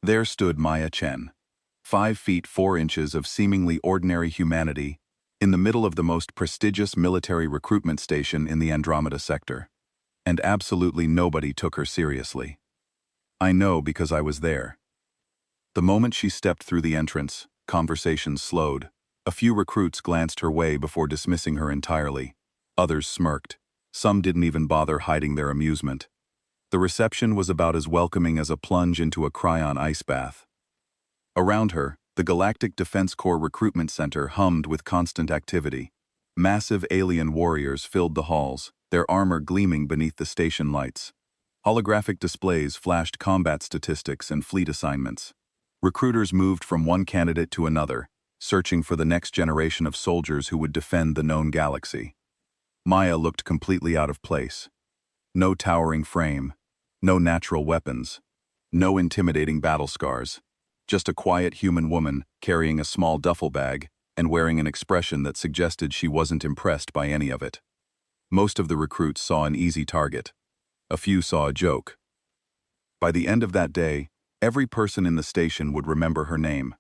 There stood Maya Chen, 5 feet 4 inches of seemingly ordinary humanity, in the middle of the most prestigious military recruitment station in the Andromeda sector. And absolutely nobody took her seriously. I know because I was there. The moment she stepped through the entrance, conversations slowed. A few recruits glanced her way before dismissing her entirely. Others smirked. Some didn't even bother hiding their amusement. The reception was about as welcoming as a plunge into a cryon ice bath. Around her, the Galactic Defense Corps Recruitment Center hummed with constant activity. Massive alien warriors filled the halls, their armor gleaming beneath the station lights. Holographic displays flashed combat statistics and fleet assignments. Recruiters moved from one candidate to another, searching for the next generation of soldiers who would defend the known galaxy. Maya looked completely out of place. No towering frame, no natural weapons, no intimidating battle scars. Just a quiet human woman carrying a small duffel bag and wearing an expression that suggested she wasn't impressed by any of it. Most of the recruits saw an easy target. A few saw a joke. By the end of that day, every person in the station would remember her name.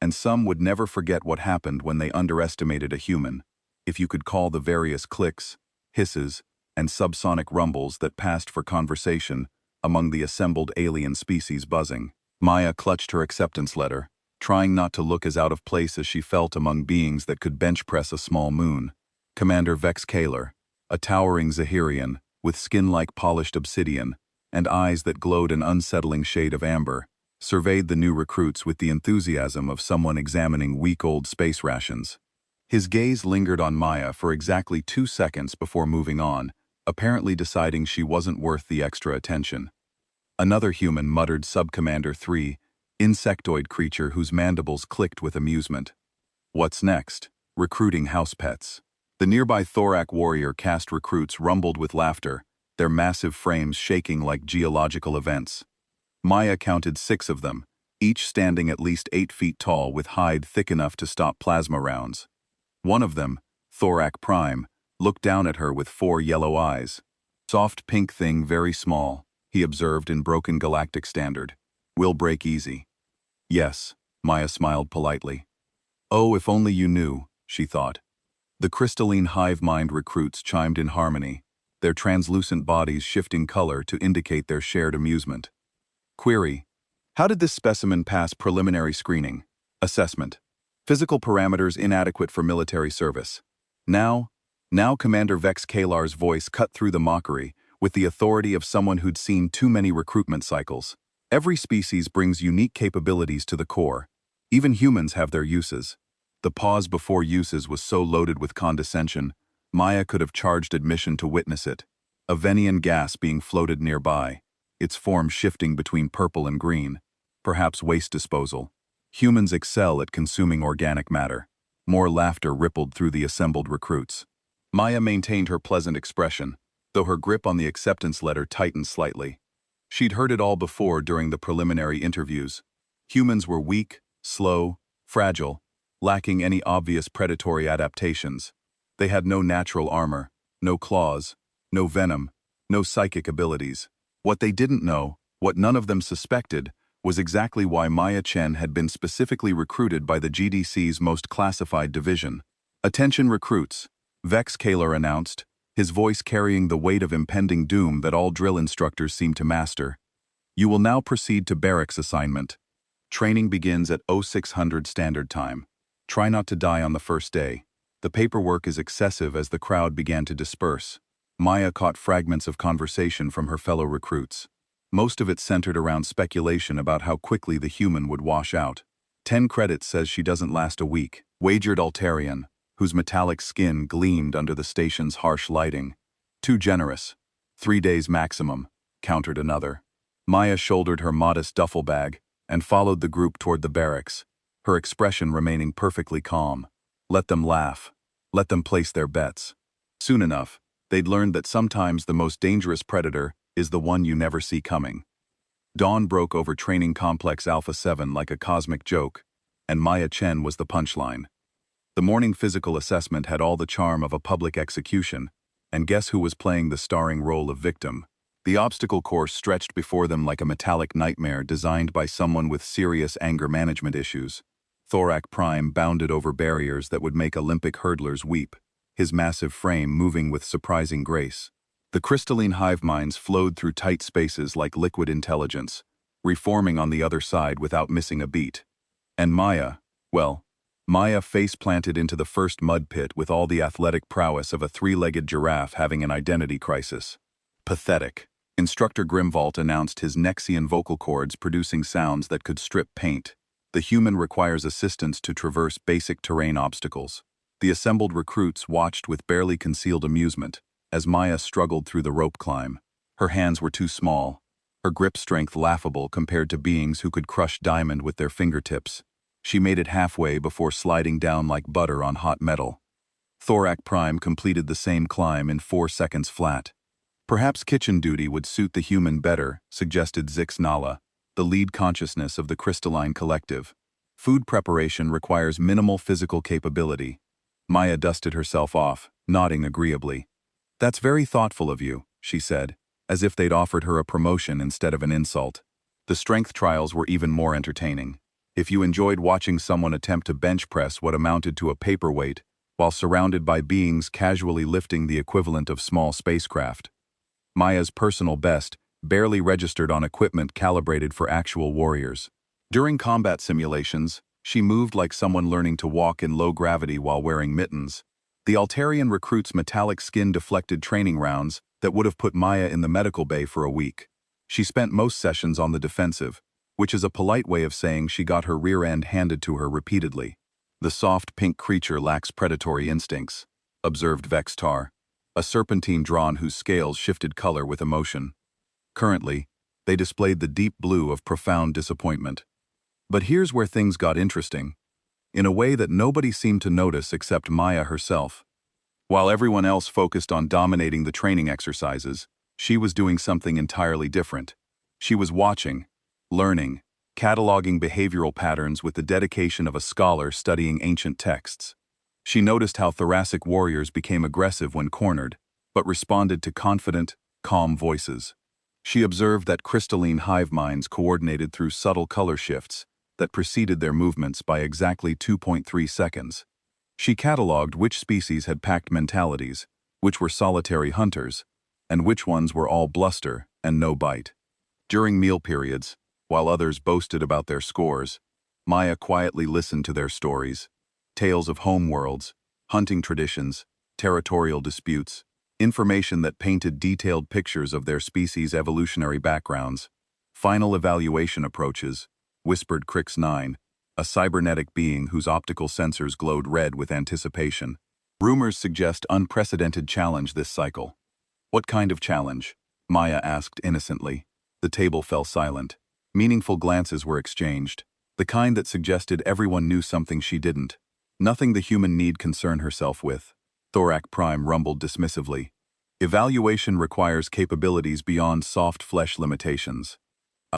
And some would never forget what happened when they underestimated a human, if you could call the various clicks, hisses, and subsonic rumbles that passed for conversation among the assembled alien species buzzing. Maya clutched her acceptance letter, trying not to look as out of place as she felt among beings that could bench press a small moon. Commander Vex Kaler, a towering Zahirian, with skin like polished obsidian, and eyes that glowed an unsettling shade of amber, surveyed the new recruits with the enthusiasm of someone examining week-old space rations. His gaze lingered on Maya for exactly 2 seconds before moving on, apparently deciding she wasn't worth the extra attention. Another human muttered Subcommander 3, insectoid creature whose mandibles clicked with amusement. What's next? Recruiting house pets. The nearby Thorak warrior caste recruits rumbled with laughter, their massive frames shaking like geological events. Maya counted 6 of them, each standing at least 8 feet tall with hide thick enough to stop plasma rounds. One of them, Thorak Prime, looked down at her with 4 yellow eyes. Soft pink thing very small, he observed in broken galactic standard. Will break easy. Yes, Maya smiled politely. Oh, if only you knew, she thought. The crystalline hive-mind recruits chimed in harmony, their translucent bodies shifting color to indicate their shared amusement. Query: how did this specimen pass preliminary screening? Assessment: physical parameters inadequate for military service. Now Commander Vex Kalar's voice cut through the mockery with the authority of someone who'd seen too many recruitment cycles. Every species brings unique capabilities to the Corps. Even humans have their uses. The pause before uses was so loaded with condescension, Maya could have charged admission to witness it. A Venian gas being floated nearby, its form shifting between purple and green. Perhaps waste disposal. Humans excel at consuming organic matter. More laughter rippled through the assembled recruits. Maya maintained her pleasant expression, though her grip on the acceptance letter tightened slightly. She'd heard it all before during the preliminary interviews. Humans were weak, slow, fragile, lacking any obvious predatory adaptations. They had no natural armor, no claws, no venom, no psychic abilities. What they didn't know, what none of them suspected, was exactly why Maya Chen had been specifically recruited by the GDC's most classified division. Attention recruits, Vex Kaler announced, his voice carrying the weight of impending doom that all drill instructors seem to master. You will now proceed to barracks assignment. Training begins at 0600 Standard Time. Try not to die on the first day. The paperwork is excessive as the crowd began to disperse. Maya caught fragments of conversation from her fellow recruits. Most of it centered around speculation about how quickly the human would wash out. 10 credits says she doesn't last a week, wagered Altarian, whose metallic skin gleamed under the station's harsh lighting. Too generous. 3 days maximum, countered another. Maya shouldered her modest duffel bag and followed the group toward the barracks, her expression remaining perfectly calm. Let them laugh. Let them place their bets. Soon enough, they'd learned that sometimes the most dangerous predator is the one you never see coming. Dawn broke over Training Complex Alpha 7 like a cosmic joke, and Maya Chen was the punchline. The morning physical assessment had all the charm of a public execution, and guess who was playing the starring role of victim? The obstacle course stretched before them like a metallic nightmare designed by someone with serious anger management issues. Thorak Prime bounded over barriers that would make Olympic hurdlers weep, his massive frame moving with surprising grace. The crystalline hive minds flowed through tight spaces like liquid intelligence, reforming on the other side without missing a beat. And Maya face-planted into the first mud pit with all the athletic prowess of a three-legged giraffe having an identity crisis. Pathetic. Instructor Grimvault announced his Nexian vocal cords producing sounds that could strip paint. The human requires assistance to traverse basic terrain obstacles. The assembled recruits watched with barely concealed amusement as Maya struggled through the rope climb. Her hands were too small, her grip strength laughable compared to beings who could crush diamond with their fingertips. She made it halfway before sliding down like butter on hot metal. Thorak Prime completed the same climb in 4 seconds flat. Perhaps kitchen duty would suit the human better, suggested Zix Nala, the lead consciousness of the crystalline collective. Food preparation requires minimal physical capability. Maya dusted herself off, nodding agreeably. That's very thoughtful of you, she said, as if they'd offered her a promotion instead of an insult. The strength trials were even more entertaining. If you enjoyed watching someone attempt to bench press what amounted to a paperweight, while surrounded by beings casually lifting the equivalent of small spacecraft. Maya's personal best barely registered on equipment calibrated for actual warriors. During combat simulations, she moved like someone learning to walk in low gravity while wearing mittens. The Altarian recruit's metallic skin deflected training rounds that would have put Maya in the medical bay for a week. She spent most sessions on the defensive, which is a polite way of saying she got her rear end handed to her repeatedly. The soft pink creature lacks predatory instincts, observed Vextar, a serpentine drawn whose scales shifted color with emotion. Currently, they displayed the deep blue of profound disappointment. But here's where things got interesting, in a way that nobody seemed to notice except Maya herself. While everyone else focused on dominating the training exercises, she was doing something entirely different. She was watching, learning, cataloging behavioral patterns with the dedication of a scholar studying ancient texts. She noticed how thoracic warriors became aggressive when cornered, but responded to confident, calm voices. She observed that crystalline hive minds coordinated through subtle color shifts that preceded their movements by exactly 2.3 seconds. She cataloged which species had packed mentalities, which were solitary hunters, and which ones were all bluster and no bite. During meal periods, while others boasted about their scores, Maya quietly listened to their stories, tales of home worlds, hunting traditions, territorial disputes, information that painted detailed pictures of their species' evolutionary backgrounds. Final evaluation approaches, whispered Crix 9, a cybernetic being whose optical sensors glowed red with anticipation. Rumors suggest unprecedented challenge this cycle. What kind of challenge? Maya asked innocently. The table fell silent. Meaningful glances were exchanged, the kind that suggested everyone knew something she didn't. Nothing the human need concern herself with, Thorak Prime rumbled dismissively. Evaluation requires capabilities beyond soft flesh limitations.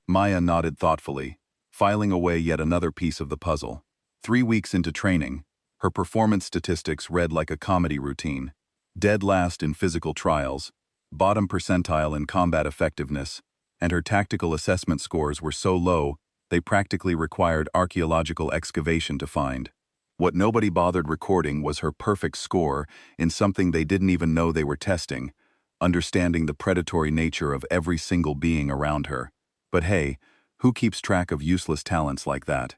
Maya nodded thoughtfully, filing away yet another piece of the puzzle. 3 weeks into training, her performance statistics read like a comedy routine. Dead last in physical trials, bottom percentile in combat effectiveness, and her tactical assessment scores were so low they practically required archaeological excavation to find. What nobody bothered recording was her perfect score in something they didn't even know they were testing, understanding the predatory nature of every single being around her. But hey, who keeps track of useless talents like that?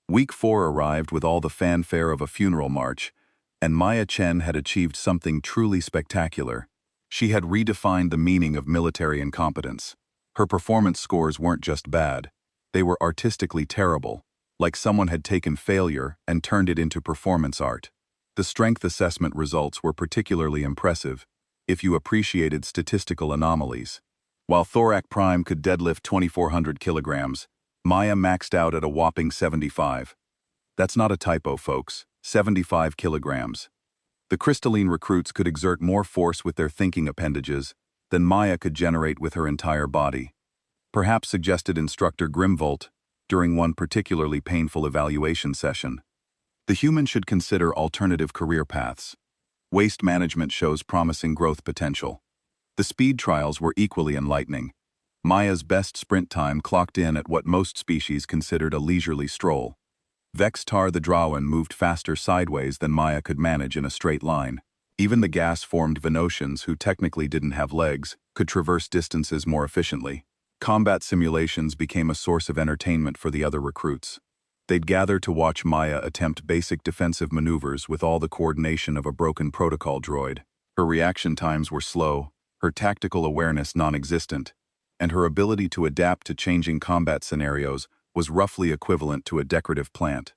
Week 4 arrived with all the fanfare of a funeral march, and Maya Chen had achieved something truly spectacular. She had redefined the meaning of military incompetence. Her performance scores weren't just bad, they were artistically terrible, like someone had taken failure and turned it into performance art. The strength assessment results were particularly impressive, if you appreciated statistical anomalies. While Thorak Prime could deadlift 2,400 kilograms, Maya maxed out at a whopping 75. That's not a typo, folks, 75 kilograms. The crystalline recruits could exert more force with their thinking appendages than Maya could generate with her entire body. Perhaps suggested instructor Grimvolt during one particularly painful evaluation session. The human should consider alternative career paths. Waste management shows promising growth potential. The speed trials were equally enlightening. Maya's best sprint time clocked in at what most species considered a leisurely stroll. Vex-Tar the Drawen moved faster sideways than Maya could manage in a straight line. Even the gas-formed Venusians, who technically didn't have legs, could traverse distances more efficiently. Combat simulations became a source of entertainment for the other recruits. They'd gather to watch Maya attempt basic defensive maneuvers with all the coordination of a broken protocol droid. Her reaction times were slow, her tactical awareness non-existent, and her ability to adapt to changing combat scenarios was roughly equivalent to a decorative plant.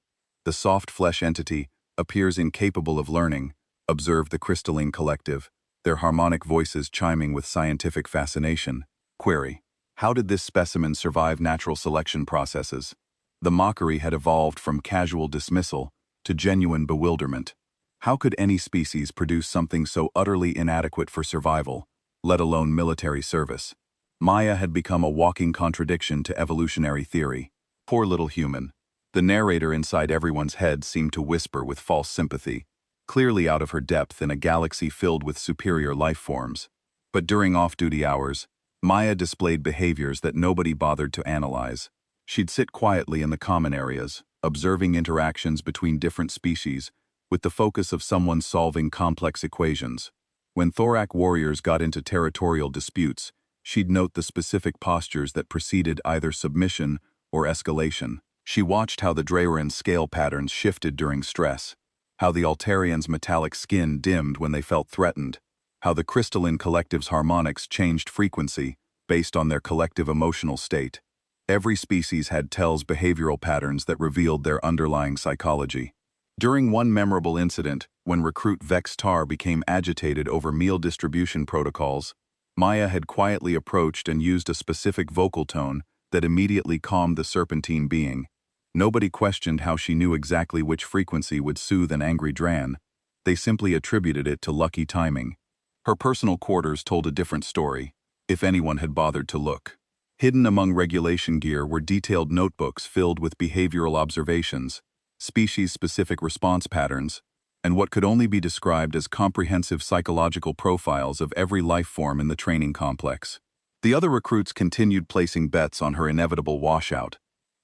The soft flesh entity appears incapable of learning, observed the crystalline collective, their harmonic voices chiming with scientific fascination. Query: how did this specimen survive natural selection processes? The mockery had evolved from casual dismissal to genuine bewilderment. How could any species produce something so utterly inadequate for survival, let alone military service? Maya had become a walking contradiction to evolutionary theory. Poor little human. The narrator inside everyone's head seemed to whisper with false sympathy, clearly out of her depth in a galaxy filled with superior life forms. But during off-duty hours, Maya displayed behaviors that nobody bothered to analyze. She'd sit quietly in the common areas, observing interactions between different species, with the focus of someone solving complex equations. When Thorak warriors got into territorial disputes, she'd note the specific postures that preceded either submission or escalation. She watched how the Drayuran's scale patterns shifted during stress, how the Altarians' metallic skin dimmed when they felt threatened, how the crystalline collective's harmonics changed frequency based on their collective emotional state. Every species had Tell's behavioral patterns that revealed their underlying psychology. During one memorable incident, when recruit Vex-Tar became agitated over meal distribution protocols, Maya had quietly approached and used a specific vocal tone that immediately calmed the serpentine being. Nobody questioned how she knew exactly which frequency would soothe an angry Dran. They simply attributed it to lucky timing. Her personal quarters told a different story, if anyone had bothered to look. Hidden among regulation gear were detailed notebooks filled with behavioral observations, species-specific response patterns, and what could only be described as comprehensive psychological profiles of every life form in the training complex. The other recruits continued placing bets on her inevitable washout.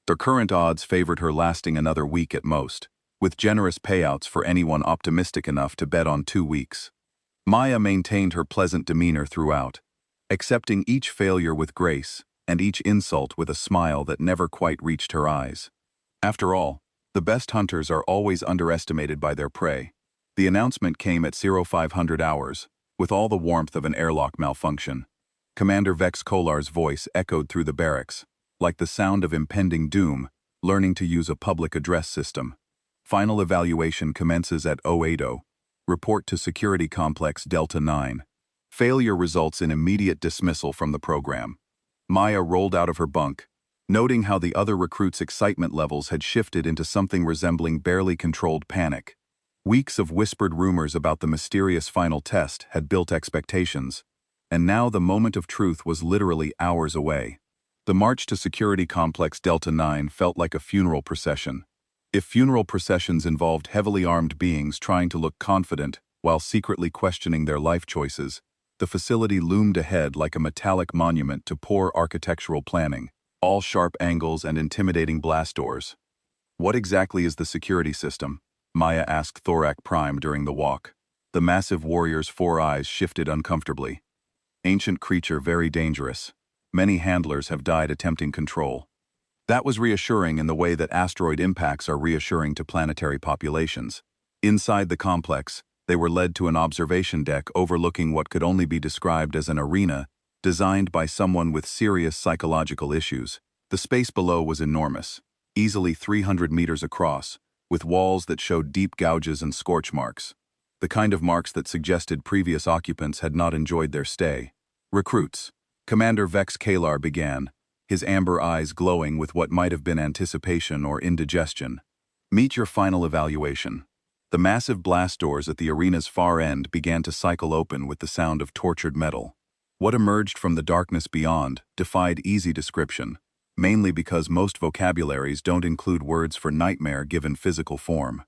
Their current odds favored her lasting another week at most, with generous payouts for anyone optimistic enough to bet on 2 weeks. Maya maintained her pleasant demeanor throughout, accepting each failure with grace and each insult with a smile that never quite reached her eyes. After all, the best hunters are always underestimated by their prey. The announcement came at 0500 hours, with all the warmth of an airlock malfunction. Commander Vex Kolar's voice echoed through the barracks, like the sound of impending doom, learning to use a public address system. Final evaluation commences at 080. Report to Security Complex Delta 9. Failure results in immediate dismissal from the program. Maya rolled out of her bunk, noting how the other recruits' excitement levels had shifted into something resembling barely controlled panic. Weeks of whispered rumors about the mysterious final test had built expectations, and now the moment of truth was literally hours away. The march to Security Complex Delta 9 felt like a funeral procession. If funeral processions involved heavily armed beings trying to look confident while secretly questioning their life choices, the facility loomed ahead like a metallic monument to poor architectural planning, all sharp angles and intimidating blast doors. What exactly is the security system? Maya asked Thorak Prime during the walk. The massive warrior's 4 eyes shifted uncomfortably. Ancient creature very dangerous. Many handlers have died attempting control. That was reassuring in the way that asteroid impacts are reassuring to planetary populations. Inside the complex, they were led to an observation deck overlooking what could only be described as an arena designed by someone with serious psychological issues. The space below was enormous, easily 300 meters across, with walls that showed deep gouges and scorch marks, the kind of marks that suggested previous occupants had not enjoyed their stay. Recruits. Commander Vex Kalar began, his amber eyes glowing with what might have been anticipation or indigestion. Meet your final evaluation. The massive blast doors at the arena's far end began to cycle open with the sound of tortured metal. What emerged from the darkness beyond defied easy description, mainly because most vocabularies don't include words for nightmare given physical form.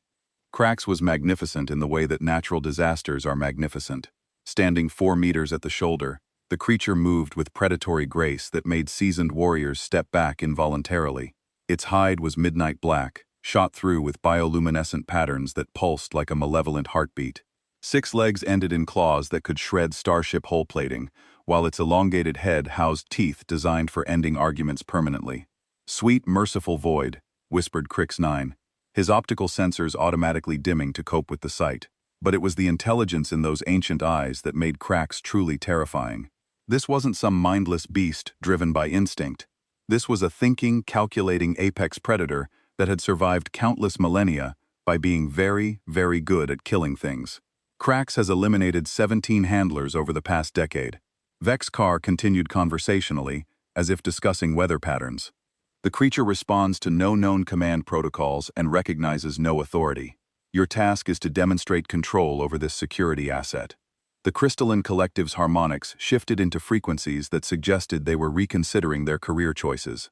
Krax was magnificent in the way that natural disasters are magnificent. Standing 4 meters at the shoulder, The creature moved with predatory grace that made seasoned warriors step back involuntarily. Its hide was midnight black, shot through with bioluminescent patterns that pulsed like a malevolent heartbeat. 6 legs ended in claws that could shred starship hull plating, while its elongated head housed teeth designed for ending arguments permanently. "Sweet, merciful void," whispered Crix-9, his optical sensors automatically dimming to cope with the sight. But it was the intelligence in those ancient eyes that made Crax truly terrifying. This wasn't some mindless beast driven by instinct. This was a thinking, calculating apex predator that had survived countless millennia by being very, very good at killing things. Crax has eliminated 17 handlers over the past decade. Vex Carr continued conversationally, as if discussing weather patterns. The creature responds to no known command protocols and recognizes no authority. Your task is to demonstrate control over this security asset. The crystalline collective's harmonics shifted into frequencies that suggested they were reconsidering their career choices.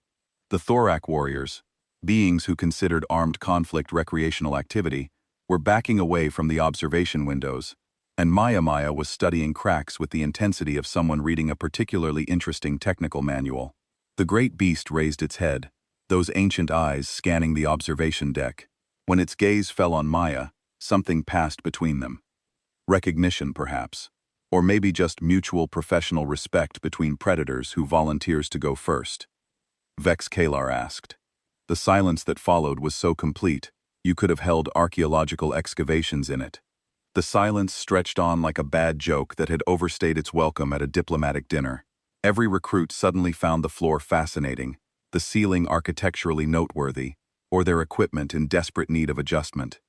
The Thorak warriors, beings who considered armed conflict recreational activity, were backing away from the observation windows, and Maya was studying Crax with the intensity of someone reading a particularly interesting technical manual. The great beast raised its head, those ancient eyes scanning the observation deck. When its gaze fell on Maya, something passed between them. Recognition, perhaps. Or maybe just mutual professional respect between predators who volunteers to go first. Vex Kalar asked. The silence that followed was so complete, you could have held archaeological excavations in it. The silence stretched on like a bad joke that had overstayed its welcome at a diplomatic dinner. Every recruit suddenly found the floor fascinating, the ceiling architecturally noteworthy, or their equipment in desperate need of adjustment.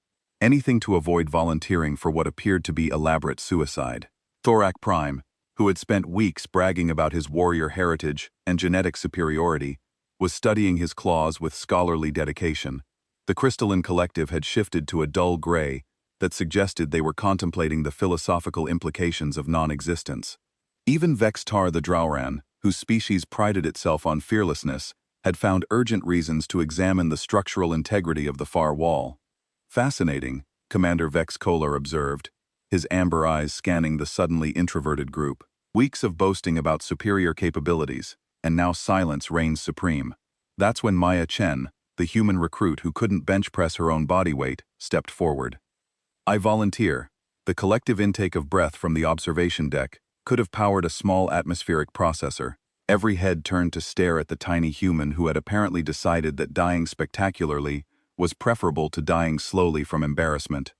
Anything to avoid volunteering for what appeared to be elaborate suicide. Thorak Prime, who had spent weeks bragging about his warrior heritage and genetic superiority, was studying his claws with scholarly dedication. The crystalline collective had shifted to a dull gray that suggested they were contemplating the philosophical implications of non-existence. Even Vextar the Drowran, whose species prided itself on fearlessness, had found urgent reasons to examine the structural integrity of the far wall. Fascinating, Commander Vex Kolar observed, his amber eyes scanning the suddenly introverted group. Weeks of boasting about superior capabilities, and now silence reigns supreme. That's when Maya Chen, the human recruit who couldn't bench press her own body weight, stepped forward. I volunteer. The collective intake of breath from the observation deck could have powered a small atmospheric processor. Every head turned to stare at the tiny human who had apparently decided that dying spectacularly was preferable to dying slowly from embarrassment.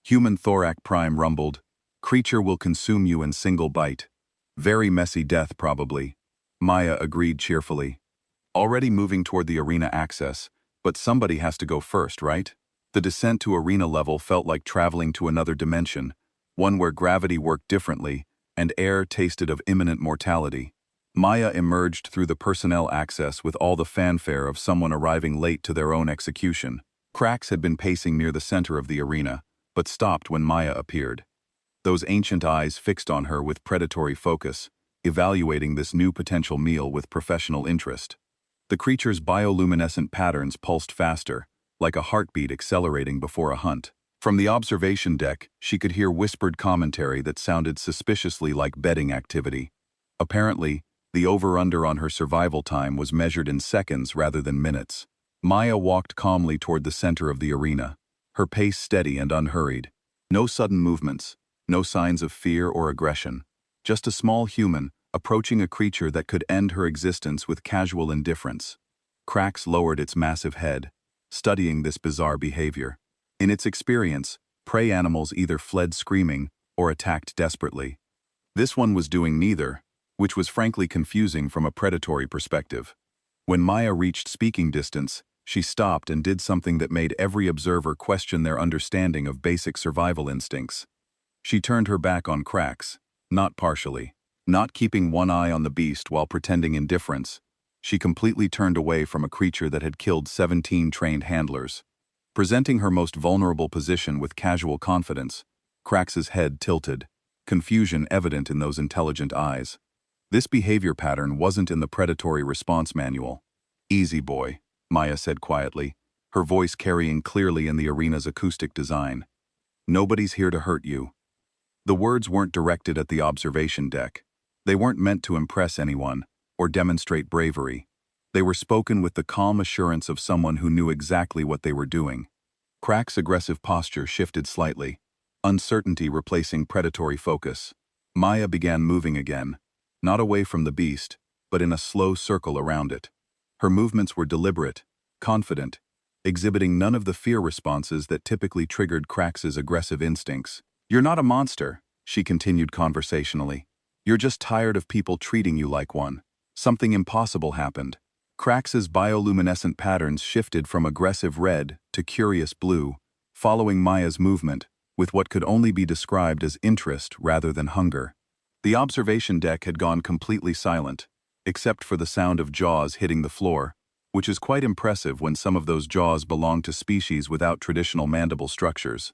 Human Thorak Prime rumbled, "Creature will consume you in single bite. Very messy death, probably." Maya agreed cheerfully. Already moving toward the arena access, but somebody has to go first, right? The descent to arena level felt like traveling to another dimension, one where gravity worked differently, and air tasted of imminent mortality. Maya emerged through the personnel access with all the fanfare of someone arriving late to their own execution. Crax had been pacing near the center of the arena, but stopped when Maya appeared. Those ancient eyes fixed on her with predatory focus, evaluating this new potential meal with professional interest. The creature's bioluminescent patterns pulsed faster, like a heartbeat accelerating before a hunt. From the observation deck, she could hear whispered commentary that sounded suspiciously like betting activity. Apparently, the over-under on her survival time was measured in seconds rather than minutes. Maya walked calmly toward the center of the arena, her pace steady and unhurried. No sudden movements, no signs of fear or aggression. Just a small human approaching a creature that could end her existence with casual indifference. Crax lowered its massive head, studying this bizarre behavior. In its experience, prey animals either fled screaming or attacked desperately. This one was doing neither, which was frankly confusing from a predatory perspective. When Maya reached speaking distance, she stopped and did something that made every observer question their understanding of basic survival instincts. She turned her back on Crax, not partially. Not keeping one eye on the beast while pretending indifference, she completely turned away from a creature that had killed 17 trained handlers. Presenting her most vulnerable position with casual confidence, Crax's head tilted, confusion evident in those intelligent eyes. This behavior pattern wasn't in the predatory response manual. "Easy, boy," Maya said quietly, her voice carrying clearly in the arena's acoustic design. "Nobody's here to hurt you." The words weren't directed at the observation deck. They weren't meant to impress anyone or demonstrate bravery. They were spoken with the calm assurance of someone who knew exactly what they were doing. Crack's aggressive posture shifted slightly, uncertainty replacing predatory focus. Maya began moving again, not away from the beast, but in a slow circle around it. Her movements were deliberate, confident, exhibiting none of the fear responses that typically triggered Crack's aggressive instincts. "You're not a monster," she continued conversationally. "You're just tired of people treating you like one." Something impossible happened. Crack's bioluminescent patterns shifted from aggressive red to curious blue, following Maya's movement, with what could only be described as interest rather than hunger. The observation deck had gone completely silent, except for the sound of jaws hitting the floor, which is quite impressive when some of those jaws belong to species without traditional mandible structures.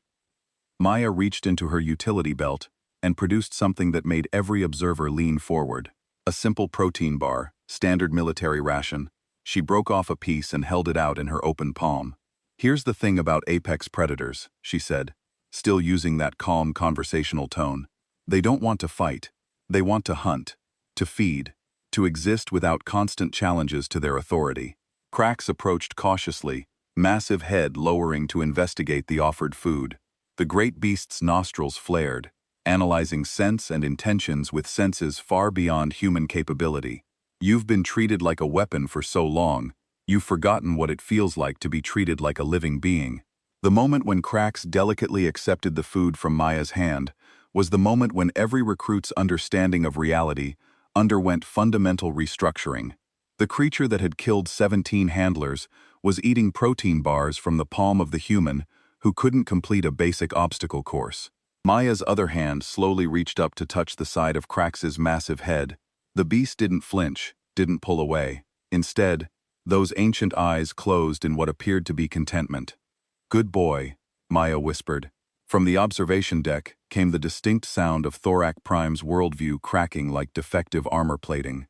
Maya reached into her utility belt and produced something that made every observer lean forward. A simple protein bar, standard military ration. She broke off a piece and held it out in her open palm. "Here's the thing about apex predators," she said, still using that calm conversational tone. "They don't want to fight. They want to hunt, to feed, to exist without constant challenges to their authority." Crack's approached cautiously, massive head lowering to investigate the offered food. The great beast's nostrils flared, analyzing scents and intentions with senses far beyond human capability. "You've been treated like a weapon for so long, you've forgotten what it feels like to be treated like a living being." The moment when Crack's delicately accepted the food from Maya's hand was the moment when every recruit's understanding of reality underwent fundamental restructuring. The creature that had killed 17 handlers was eating protein bars from the palm of the human who couldn't complete a basic obstacle course. Maya's other hand slowly reached up to touch the side of Crax's massive head. The beast didn't flinch, didn't pull away. Instead, those ancient eyes closed in what appeared to be contentment. "Good boy," Maya whispered. From the observation deck came the distinct sound of Thorak Prime's worldview cracking like defective armor plating.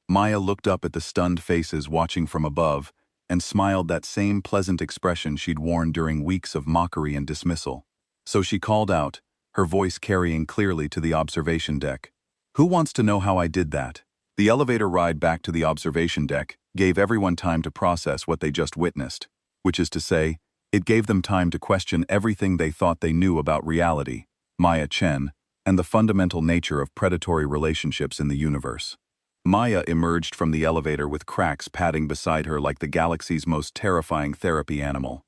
Maya looked up at the stunned faces watching from above and smiled that same pleasant expression she'd worn during weeks of mockery and dismissal. So she called out, her voice carrying clearly to the observation deck. "Who wants to know how I did that?" The elevator ride back to the observation deck gave everyone time to process what they just witnessed, which is to say, it gave them time to question everything they thought they knew about reality, Maya Chen, and the fundamental nature of predatory relationships in the universe. Maya emerged from the elevator with Crax padding beside her like the galaxy's most terrifying therapy animal.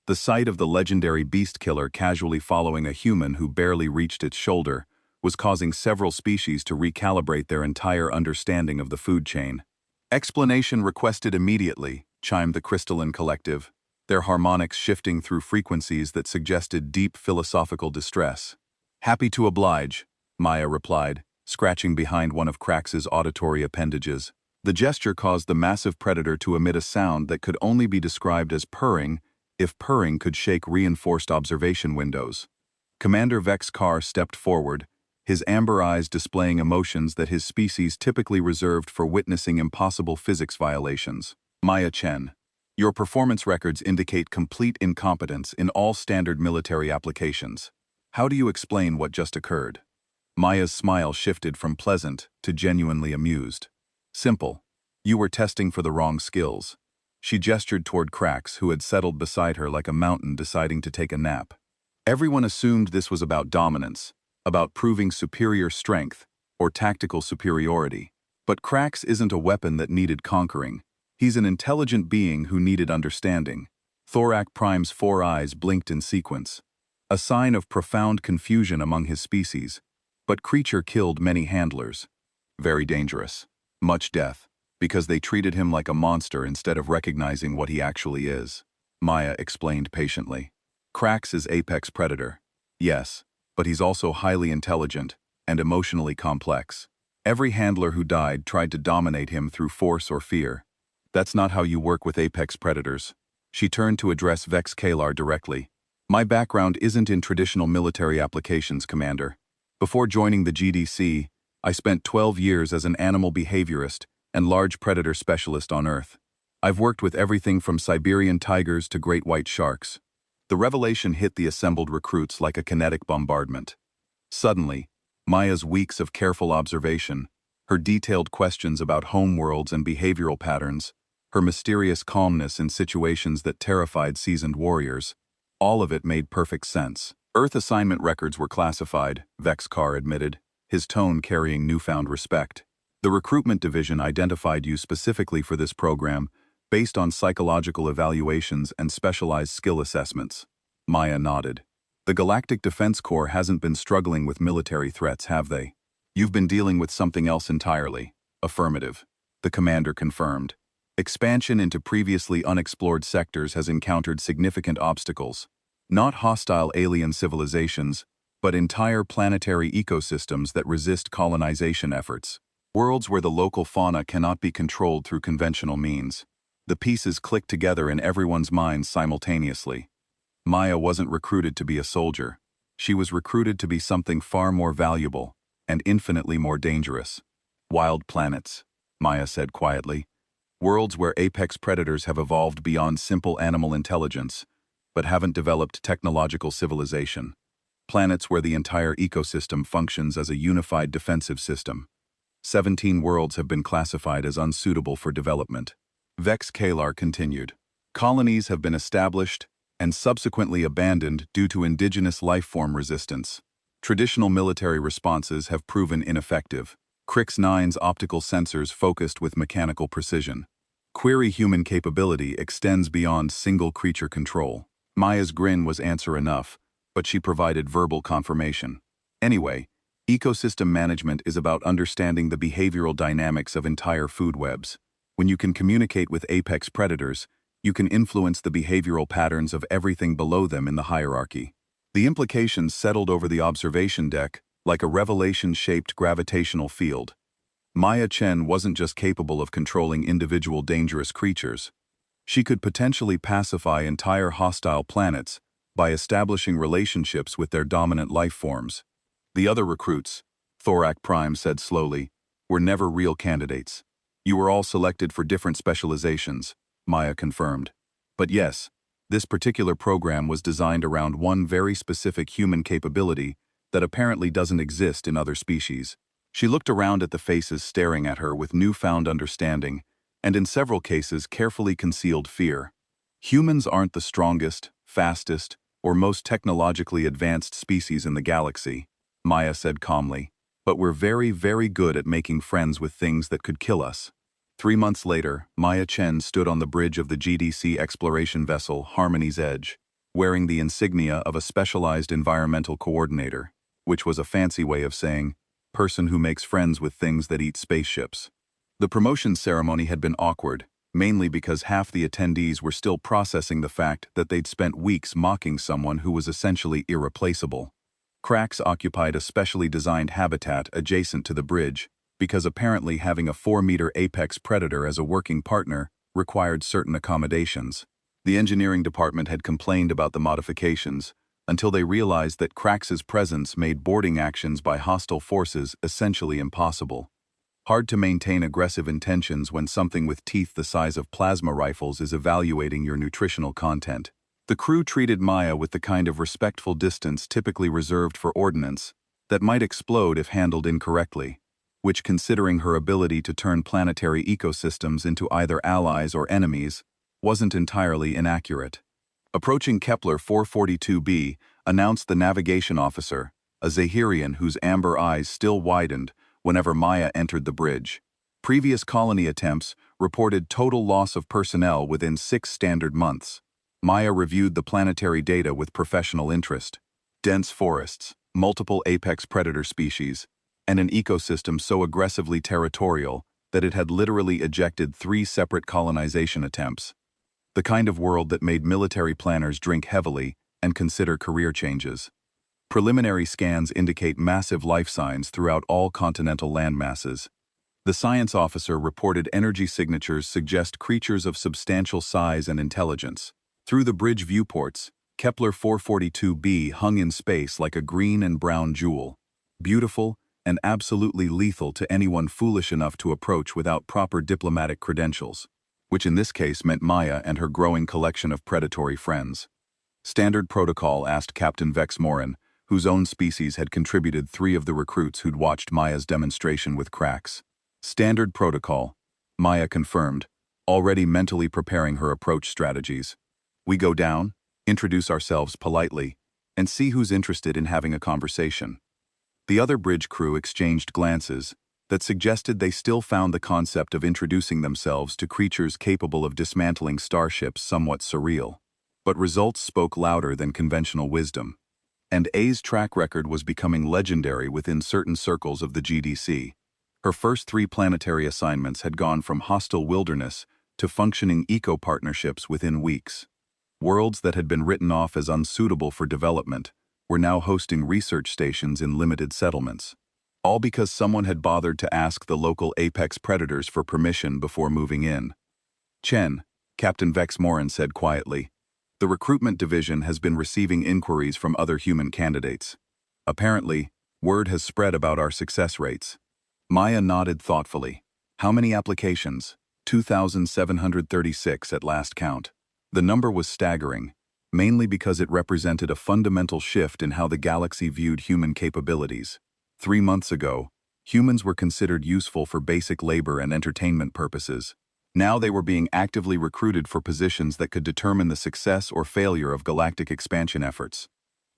The sight of the legendary beast killer casually following a human who barely reached its shoulder was causing several species to recalibrate their entire understanding of the food chain. "Explanation requested immediately," chimed the crystalline collective, their harmonics shifting through frequencies that suggested deep philosophical distress. "Happy to oblige," Maya replied, scratching behind one of Crax's auditory appendages. The gesture caused the massive predator to emit a sound that could only be described as purring if purring could shake reinforced observation windows. Commander Vex Carr stepped forward, his amber eyes displaying emotions that his species typically reserved for witnessing impossible physics violations. "Maya Chen, your performance records indicate complete incompetence in all standard military applications. How do you explain what just occurred?" Maya's smile shifted from pleasant to genuinely amused. "Simple. You were testing for the wrong skills." She gestured toward Crax, who had settled beside her like a mountain deciding to take a nap. Everyone assumed this was about dominance, about proving superior strength or tactical superiority. But Crax isn't a weapon that needed conquering. He's an intelligent being who needed understanding. Thorak Prime's 4 eyes blinked in sequence, a sign of profound confusion among his species. But creature killed many handlers. Very dangerous. Much death, because they treated him like a monster instead of recognizing what he actually is. Maya explained patiently. Crax is apex predator. Yes, but he's also highly intelligent and emotionally complex. Every handler who died tried to dominate him through force or fear. That's not how you work with apex predators. She turned to address Vex Kalar directly. "My background isn't in traditional military applications, Commander. Before joining the GDC, I spent 12 years as an animal behaviorist and large predator specialist on Earth. I've worked with everything from Siberian tigers to great white sharks." The revelation hit the assembled recruits like a kinetic bombardment. Suddenly, Maya's weeks of careful observation, Her detailed questions about homeworlds and behavioral patterns, her mysterious calmness in situations that terrified seasoned warriors, all of it made perfect sense. Earth assignment records were classified, Vex Carr admitted, his tone carrying newfound respect. The recruitment division identified you specifically for this program based on psychological evaluations and specialized skill assessments. Maya nodded. The Galactic Defense Corps hasn't been struggling with military threats, have they? You've been dealing with something else entirely. Affirmative. The commander confirmed. Expansion into previously unexplored sectors has encountered significant obstacles. Not hostile alien civilizations, but entire planetary ecosystems that resist colonization efforts. Worlds where the local fauna cannot be controlled through conventional means. The pieces click together in everyone's minds simultaneously. Maya wasn't recruited to be a soldier. She was recruited to be something far more valuable and infinitely more dangerous. Wild planets, Maya said quietly. Worlds where apex predators have evolved beyond simple animal intelligence, but haven't developed technological civilization. Planets where the entire ecosystem functions as a unified defensive system. 17 worlds have been classified as unsuitable for development. Vex Kalar continued. Colonies have been established and subsequently abandoned due to indigenous lifeform resistance. Traditional military responses have proven ineffective. Crix-9's optical sensors focused with mechanical precision. Query human capability extends beyond single creature control. Maya's grin was answer enough, but she provided verbal confirmation. Anyway, ecosystem management is about understanding the behavioral dynamics of entire food webs. When you can communicate with apex predators, you can influence the behavioral patterns of everything below them in the hierarchy. The implications settled over the observation deck like a revelation-shaped gravitational field. Maya Chen wasn't just capable of controlling individual dangerous creatures. She could potentially pacify entire hostile planets by establishing relationships with their dominant life forms. The other recruits, Thorak Prime said slowly, were never real candidates. You were all selected for different specializations, Maya confirmed. But yes, this particular program was designed around one very specific human capability that apparently doesn't exist in other species. She looked around at the faces staring at her with newfound understanding, and in several cases carefully concealed fear. Humans aren't the strongest, fastest, or most technologically advanced species in the galaxy, Maya said calmly, but we're very, very good at making friends with things that could kill us. 3 months later, Maya Chen stood on the bridge of the GDC exploration vessel Harmony's Edge, wearing the insignia of a specialized environmental coordinator, which was a fancy way of saying, person who makes friends with things that eat spaceships. The promotion ceremony had been awkward, mainly because half the attendees were still processing the fact that they'd spent weeks mocking someone who was essentially irreplaceable. Cracks occupied a specially designed habitat adjacent to the bridge, because apparently having a 4-meter apex predator as a working partner required certain accommodations. The engineering department had complained about the modifications, until they realized that Crax's presence made boarding actions by hostile forces essentially impossible. Hard to maintain aggressive intentions when something with teeth the size of plasma rifles is evaluating your nutritional content. The crew treated Maya with the kind of respectful distance typically reserved for ordnance that might explode if handled incorrectly, which, considering her ability to turn planetary ecosystems into either allies or enemies, wasn't entirely inaccurate. Approaching Kepler 442b announced the navigation officer, a Zahirian whose amber eyes still widened whenever Maya entered the bridge. Previous colony attempts reported total loss of personnel within 6 standard months. Maya reviewed the planetary data with professional interest. Dense forests, multiple apex predator species, and an ecosystem so aggressively territorial that it had literally ejected 3 separate colonization attempts. The kind of world that made military planners drink heavily and consider career changes. Preliminary scans indicate massive life signs throughout all continental landmasses. The science officer reported energy signatures suggest creatures of substantial size and intelligence. Through the bridge viewports, Kepler 442b hung in space like a green and brown jewel, beautiful and absolutely lethal to anyone foolish enough to approach without proper diplomatic credentials, which in this case meant Maya and her growing collection of predatory friends. Standard protocol asked Captain Vex Morin, whose own species had contributed 3 of the recruits who'd watched Maya's demonstration with Crax. Standard protocol, Maya confirmed, already mentally preparing her approach strategies. We go down, introduce ourselves politely, and see who's interested in having a conversation. The other bridge crew exchanged glances that suggested they still found the concept of introducing themselves to creatures capable of dismantling starships somewhat surreal. But results spoke louder than conventional wisdom. And A's track record was becoming legendary within certain circles of the GDC. Her first 3 planetary assignments had gone from hostile wilderness to functioning eco-partnerships within weeks. Worlds that had been written off as unsuitable for development were now hosting research stations in limited settlements. All because someone had bothered to ask the local apex predators for permission before moving in. Chen, Captain Vex Morin said quietly, the recruitment division has been receiving inquiries from other human candidates. Apparently, word has spread about our success rates. Maya nodded thoughtfully. How many applications? 2,736 at last count. The number was staggering, mainly because it represented a fundamental shift in how the galaxy viewed human capabilities. 3 months ago, humans were considered useful for basic labor and entertainment purposes. Now they were being actively recruited for positions that could determine the success or failure of galactic expansion efforts.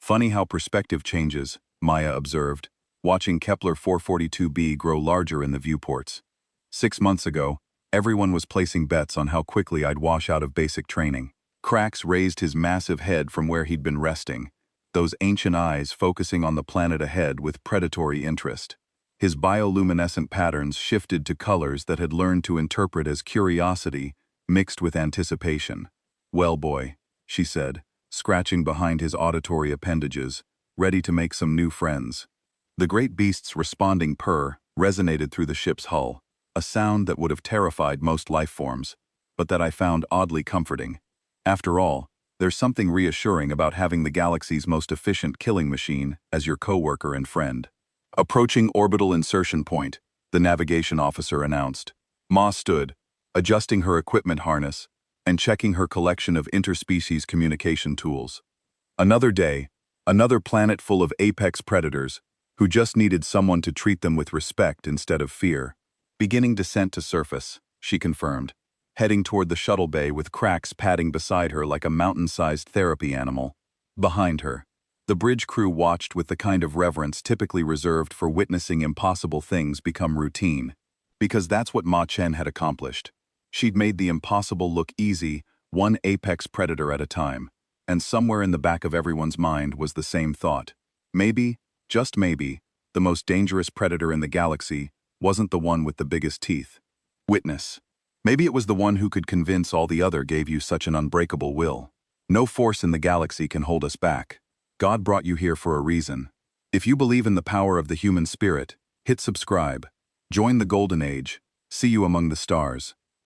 Funny how perspective changes, Maya observed, watching Kepler 442b grow larger in the viewports. 6 months ago, everyone was placing bets on how quickly I'd wash out of basic training. Krax raised his massive head from where he'd been resting, those ancient eyes focusing on the planet ahead with predatory interest. His bioluminescent patterns shifted to colors that had learned to interpret as curiosity mixed with anticipation. Well, boy, she said, scratching behind his auditory appendages, ready to make some new friends. The great beast's responding purr resonated through the ship's hull, a sound that would have terrified most life forms, but that I found oddly comforting. After all, there's something reassuring about having the galaxy's most efficient killing machine as your coworker and friend. Approaching orbital insertion point, the navigation officer announced. Ma stood, adjusting her equipment harness and checking her collection of interspecies communication tools. Another day, another planet full of apex predators who just needed someone to treat them with respect instead of fear. Beginning descent to surface, she confirmed, heading toward the shuttle bay with Krax padding beside her like a mountain-sized therapy animal. Behind her, the bridge crew watched with the kind of reverence typically reserved for witnessing impossible things become routine. Because that's what Ma Chen had accomplished. She'd made the impossible look easy, one apex predator at a time. And somewhere in the back of everyone's mind was the same thought. Maybe, just maybe, the most dangerous predator in the galaxy wasn't the one with the biggest teeth. Witness. Maybe it was the one who could convince all the other gave you such an unbreakable will. No force in the galaxy can hold us back. God brought you here for a reason. If you believe in the power of the human spirit, hit subscribe. Join the golden age. See you among the stars.